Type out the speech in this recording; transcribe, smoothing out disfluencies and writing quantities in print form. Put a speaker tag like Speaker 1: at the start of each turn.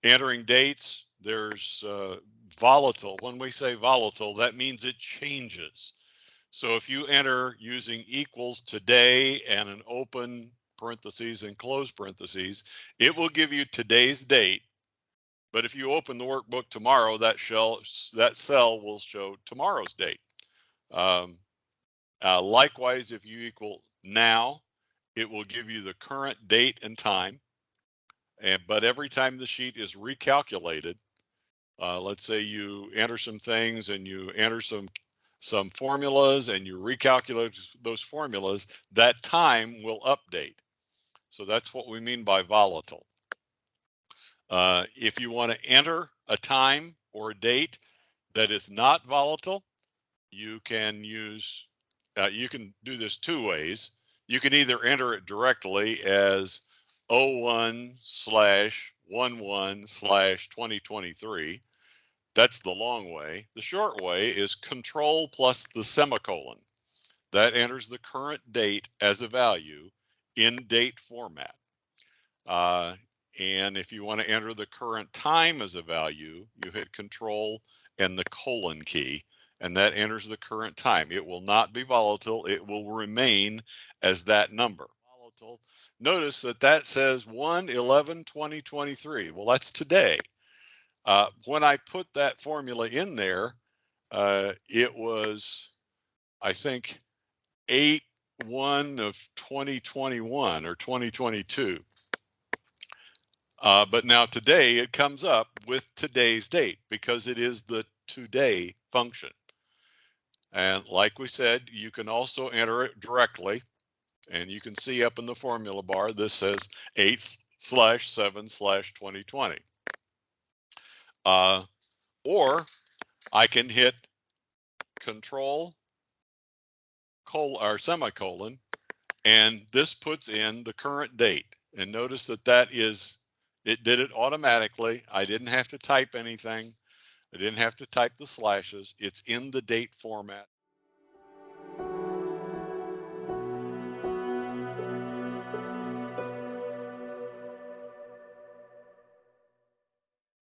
Speaker 1: Entering dates, there's volatile. When we say volatile, that means it changes. So if you enter using equals today and an open parentheses and close parentheses, it will give you today's date. But if you open the workbook tomorrow, that cell will show tomorrow's date. Likewise, if you equal now, it will give you the current date and time. But every time the sheet is recalculated, let's say you enter some things and you enter some formulas and you recalculate those formulas, that time will update. So that's what we mean by volatile. If you want to enter a time or a date that is not volatile, you can use, you can do this two ways. You can either enter it directly as 01/11/2023. That's the long way. The short way is control plus the semicolon. That enters the current date as a value in date format. And if you want to enter the current time as a value, you hit control and the colon key, and that enters the current time. It will not be volatile. It will remain as that number. Volatile. Notice that says 1/11/2023. Well, that's today. When I put that formula in there, it was, I think, 8/1 of 2021 or 2022. But now today it comes up with today's date because it is the today function. And like we said, you can also enter it directly. And you can see up in the formula bar, this says 8/7/2020. Or I can hit control or semicolon, and this puts in the current date. And notice it did it automatically. I didn't have to type anything. I didn't have to type the slashes. It's in the date format.